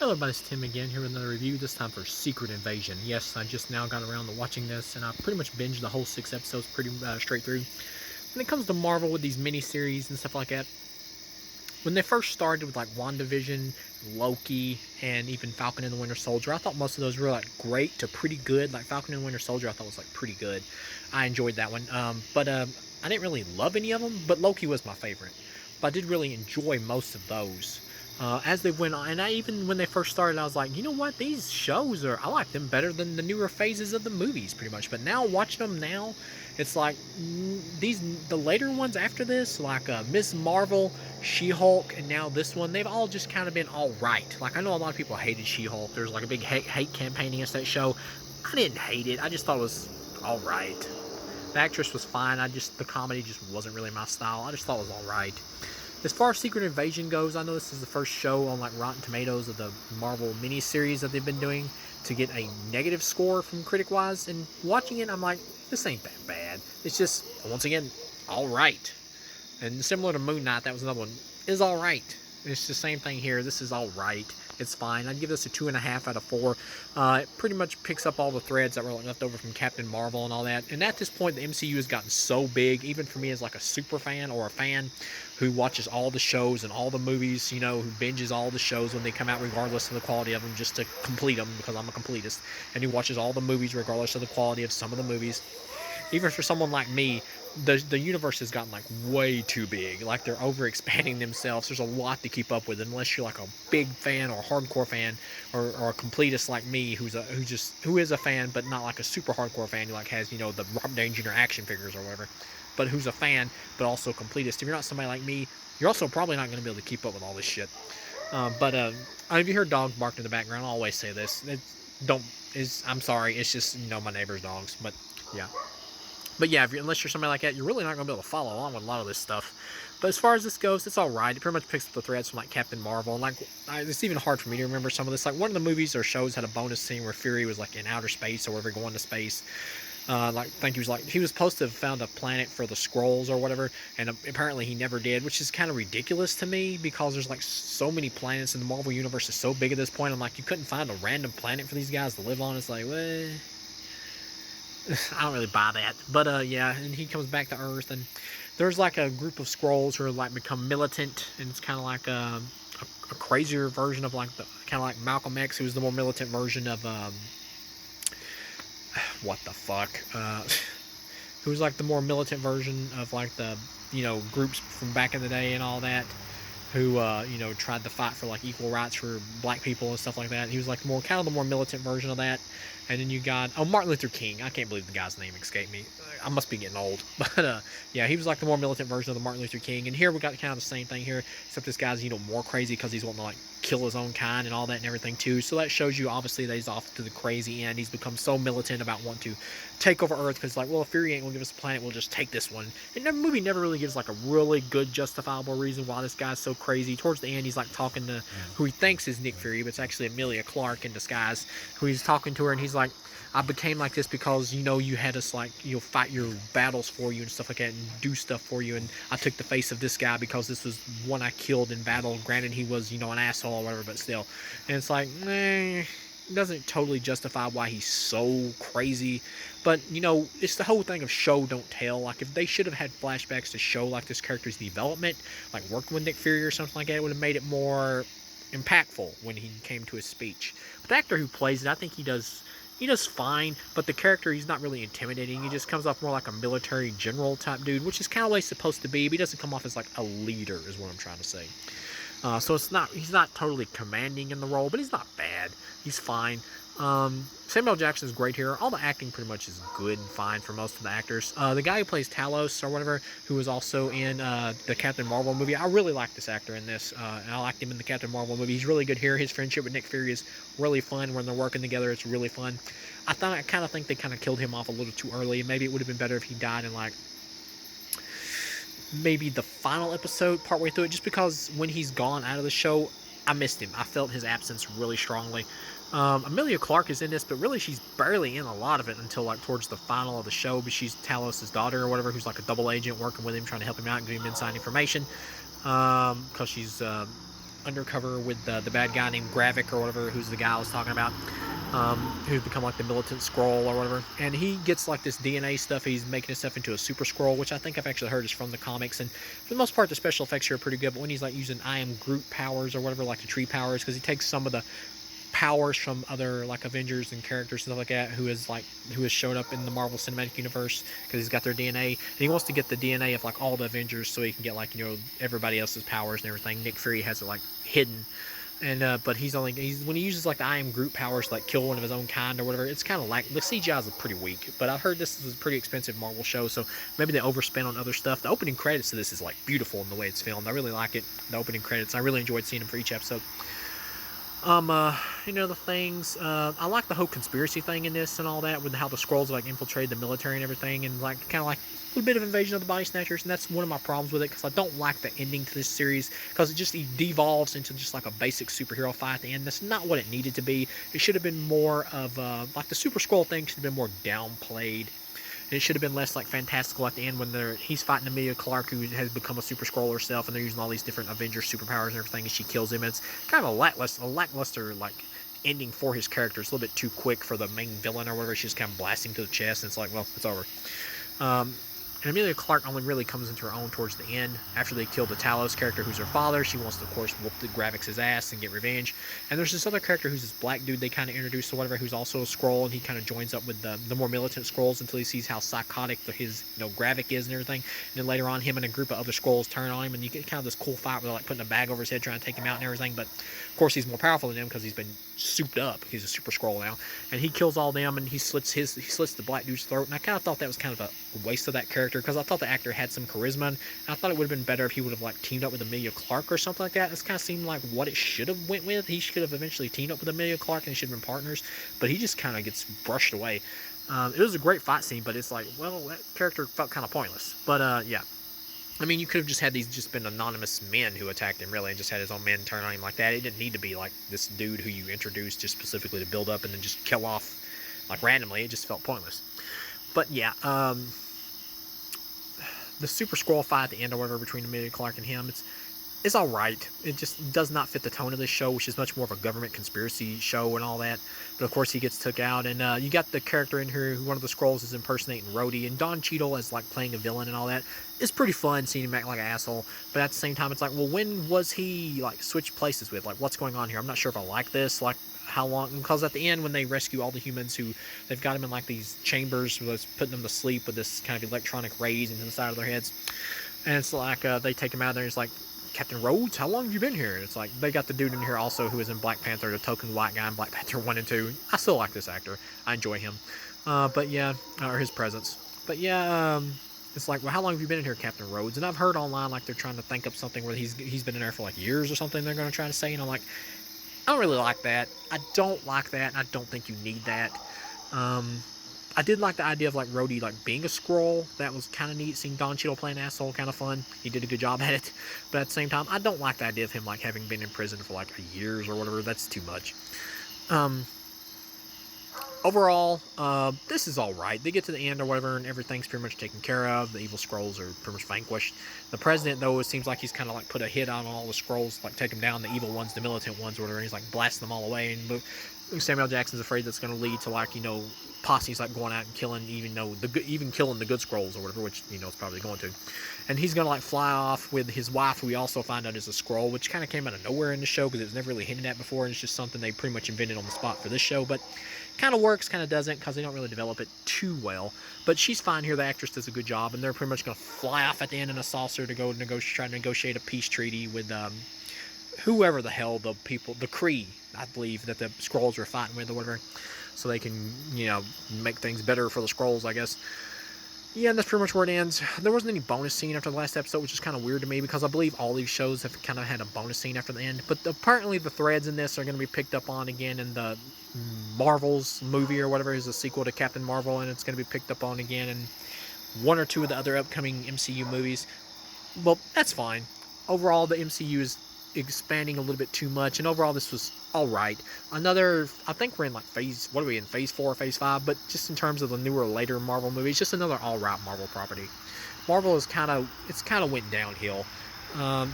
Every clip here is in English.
Hello everybody, it's Tim again here with another review, this time for Secret Invasion. Yes, I just now got around to watching this, and I pretty much binged the whole 6 episodes pretty straight through. When it comes to Marvel with these miniseries and stuff like that, when they first started with like WandaVision, Loki, and even Falcon and the Winter Soldier, I thought most of those were like great to pretty good. Like Falcon and the Winter Soldier, I thought was like pretty good. I enjoyed that one, but I didn't really love any of them. But Loki was my favorite. But I did really enjoy most of those. As they went on, and I even when they first started, I was like, you know what, these shows I like them better than the newer phases of the movies, pretty much. But now watching them now, it's like the later ones after this, like Ms. Marvel, She-Hulk, and now this one, they've all just kind of been all right. Like I know a lot of people hated She-Hulk. There's like a big hate campaign against that show. I didn't hate it. I just thought it was all right. The actress was fine. The comedy just wasn't really my style. I just thought it was all right. As far as Secret Invasion goes, I know this is the first show on like Rotten Tomatoes of the Marvel miniseries that they've been doing to get a negative score from critic-wise. And watching it, I'm like, this ain't that bad. It's just, once again, all right. And similar to Moon Knight, that was another one, is all right. It's the same thing here. This is all right. It's fine. I'd give this a 2.5 out of 4. It pretty much picks up all the threads that were left over from Captain Marvel and all that. And at this point, the MCU has gotten so big, even for me as like a super fan or a fan who watches all the shows and all the movies, you know, who binges all the shows when they come out regardless of the quality of them just to complete them because I'm a completist. And who watches all the movies regardless of the quality of some of the movies. Even for someone like me, the universe has gotten like way too big. Like they're over expanding themselves. There's a lot to keep up with unless you're like a big fan or a hardcore fan or a completist like me who is a fan but not like a super hardcore fan who like has, you know, the Robert Downey Jr. action figures or whatever, but who's a fan but also a completist. If you're not somebody like me, you're also probably not going to be able to keep up with all this shit. If you heard dogs barking in the background, I always say this. I'm sorry. It's just, you know, my neighbor's dogs. But yeah. But yeah, unless you're somebody like that, you're really not going to be able to follow along with a lot of this stuff. But as far as this goes, it's all right. It pretty much picks up the threads from like Captain Marvel, and like it's even hard for me to remember some of this. Like one of the movies or shows had a bonus scene where Fury was like in outer space or whatever, going to space. I think he was supposed to have found a planet for the Skrulls or whatever, and apparently he never did, which is kind of ridiculous to me because there's like so many planets and the Marvel universe is so big at this point. I'm like, you couldn't find a random planet for these guys to live on. It's like, well, I don't really buy that. But yeah, and he comes back to Earth, and there's like a group of Skrulls who are like become militant, and it's kind of like a crazier version of like the kind of like Malcolm X, who was the more militant version of what the fuck, who's like the more militant version of like the, you know, groups from back in the day and all that, who you know, tried to fight for like equal rights for black people and stuff like that. He was like kind of the more militant version of that. And then you got Martin Luther King. I can't believe the guy's name escaped me. I must be getting old. But yeah, he was like the more militant version of the Martin Luther King. And here we got kind of the same thing here, except this guy's, you know, more crazy because he's wanting to like kill his own kind and all that and everything too. So that shows you obviously that he's off to the crazy end. He's become so militant about wanting to take over Earth because like, well, if Fury ain't gonna give us a planet, we'll just take this one. And the movie never really gives like a really good justifiable reason why this guy's so crazy. Towards the end, he's like talking to who he thinks is Nick Fury, but it's actually Emilia Clarke in disguise, who he's talking to her, and he's like, I became like this because, you know, you had us like, you know, fight your battles for you and stuff like that and do stuff for you, and I took the face of this guy because this was one I killed in battle. Granted, he was, you know, an asshole or whatever, but still. And it's like, it doesn't totally justify why he's so crazy. But, you know, it's the whole thing of show don't tell. Like, if they should have had flashbacks to show like this character's development, like working with Nick Fury or something like that, it would have made it more impactful when he came to his speech. But the actor who plays it, I think he does fine, but the character, he's not really intimidating. He just comes off more like a military general type dude, which is kind of what he's supposed to be, but he doesn't come off as like a leader, is what I'm trying to say. So he's not totally commanding in the role, but he's not bad. He's fine. Samuel Jackson is great here. All the acting pretty much is good and fine for most of the actors. The guy who plays Talos or whatever, who was also in the Captain Marvel movie, I really like this actor in this. And I liked him in the Captain Marvel movie. He's really good here. His friendship with Nick Fury is really fun. When they're working together, it's really fun. I kind of think they kind of killed him off a little too early. Maybe it would have been better if he died in like maybe the final episode, partway through it, just because when he's gone out of the show, I missed him. I felt his absence really strongly. Emilia Clarke is in this, but really she's barely in a lot of it until like towards the final of the show. But she's Talos' daughter or whatever, who's like a double agent working with him, trying to help him out and give him inside information. Because she's undercover with the bad guy named Gravik or whatever, who's the guy I was talking about, who's become like the militant Skrull or whatever. And he gets like this DNA stuff. He's making himself into a super Skrull, which I think I've actually heard is from the comics. And for the most part, the special effects here are pretty good. But when he's like using I am Groot powers or whatever, like the tree powers, because he takes some of the powers from other like Avengers and characters and stuff like that who has showed up in the Marvel Cinematic Universe, because he's got their DNA, and he wants to get the DNA of like all the Avengers so he can get like, you know, everybody else's powers and everything. Nick Fury has it like hidden, and but he's when he uses like the I am Groot powers to like kill one of his own kind or whatever, it's kind of like the CGI is pretty weak. But I've heard this is a pretty expensive Marvel show, so maybe they overspent on other stuff. The opening credits to this is like beautiful in the way it's filmed. I really like it. The opening credits, I really enjoyed seeing them for each episode. You know, the things, I like the whole conspiracy thing in this and all that, with how the Skrulls like infiltrated the military and everything, and like kind of like a little bit of invasion of the Body Snatchers, and that's one of my problems with it, because I don't like the ending to this series, because it just devolves into just like a basic superhero fight at the end. That's not what it needed to be. It should have been more of, like the Super Skrull thing should have been more downplayed. And it should have been less like fantastical at the end when he's fighting Emilia Clarke, who has become a Super Skrull herself, and they're using all these different Avengers superpowers and everything, and she kills him. And it's kind of a lackluster like ending for his character. It's a little bit too quick for the main villain or whatever. She just kind of blasts him to the chest, and it's like, well, it's over. And Emilia Clarke only really comes into her own towards the end, after they kill the Talos character, who's her father. She wants to, of course, whoop the Gravik's ass and get revenge. And there's this other character who's this black dude they kind of introduced or whatever, who's also a Skrull, and he kind of joins up with the more militant Skrulls until he sees how psychotic his Gravik is and everything. And then later on, him and a group of other Skrulls turn on him, and you get kind of this cool fight where they're like putting a bag over his head trying to take him out and everything. But of course, he's more powerful than them because he's been souped up. He's a Super Skrull now, and he kills all them, and he slits the black dude's throat. And I kind of thought that was kind of a waste of that character, because I thought the actor had some charisma, and I thought it would have been better if he would have like teamed up with Emilia Clarke or something like that. This kind of seemed like what it should have went with. He should have eventually teamed up with Emilia Clarke, and they should have been partners, but he just kind of gets brushed away. It was a great fight scene, but it's like, well, that character felt kind of pointless. But yeah, I mean, you could have just had these just been anonymous men who attacked him, really, and just had his own men turn on him like that. It didn't need to be like this dude who you introduced just specifically to build up and then just kill off like randomly. It just felt pointless. But yeah, the Super Skrull fight at the end or whatever between Emilia Clarke and him, it's all right. It just does not fit the tone of this show, which is much more of a government conspiracy show and all that. But of course, he gets took out, and you got the character in here who one of the Skrulls is impersonating Rhodey, and Don Cheadle as like playing a villain and all that. It's pretty fun seeing him act like an asshole, but at the same time, it's like, well, when was he like switched places with? Like, what's going on here? I'm not sure if I like this. Like, how long? Because at the end, when they rescue all the humans, who they've got them in like these chambers, where it's putting them to sleep with this kind of electronic rays into the side of their heads, and it's like they take him out there. And it's like, Captain Rhodes, how long have you been here? It's like they got the dude in here also who is in Black Panther, the token white guy in Black Panther 1 and 2. I still like this actor. I enjoy him. But yeah, or his presence. But yeah, it's like, well, how long have you been in here, Captain Rhodes? And I've heard online like they're trying to think up something where he's been in there for like years or something. They're going to try to say, and I'm like, I don't really like that. I don't like that, and I don't think you need that. I did like the idea of like Rhodey like being a Skrull. That was kind of neat. Seeing Don Cheadle playing asshole, kind of fun. He did a good job at it. But at the same time, I don't like the idea of him like having been in prison for like years or whatever. That's too much. Overall, this is all right. They get to the end or whatever, and everything's pretty much taken care of. The evil Skrulls are pretty much vanquished. The president, though, it seems like he's kind of like put a hit on all the Skrulls, like take them down, the evil ones, the militant ones, or whatever. And he's like blasting them all away. And Samuel Jackson's afraid that's going to lead to like, posses like going out and killing, even killing the good Skrulls or whatever, which it's probably going to. And he's going to like fly off with his wife, who we also find out is a Skrull, which kind of came out of nowhere in the show because it was never really hinted at before, and it's just something they pretty much invented on the spot for this show. But kind of works, kind of doesn't, because they don't really develop it too well. But she's fine here. The actress does a good job, and they're pretty much going to fly off at the end in a saucer to go try to negotiate a peace treaty with whoever the hell the Kree, I believe, that the Skrulls are fighting with or whatever, so they can make things better for the Skrulls, I guess. Yeah, and that's pretty much where it ends. There wasn't any bonus scene after the last episode, which is kind of weird to me, because I believe all these shows have kind of had a bonus scene after the end. But apparently the threads in this are going to be picked up on again in the Marvel's movie or whatever is a sequel to Captain Marvel, and it's going to be picked up on again in one or two of the other upcoming MCU movies. Well, that's fine. Overall, the MCU is expanding a little bit too much, and overall this was all right. I think we're in like phase 4 or phase 5, but just in terms of the newer, later Marvel movies, just another all right Marvel property. Marvel is kind of went downhill.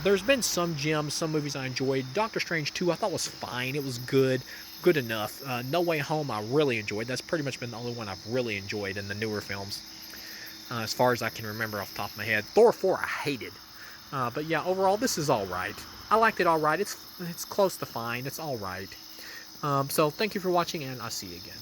There's been some gems, some movies I enjoyed. Doctor Strange 2 I thought was fine. It was good enough. No Way Home I really enjoyed. That's pretty much been the only one I've really enjoyed in the newer films, as far as I can remember off the top of my head. Thor 4 I hated. But yeah, overall, this is alright. I liked it alright. It's close to fine. It's alright. So thank you for watching, and I'll see you again.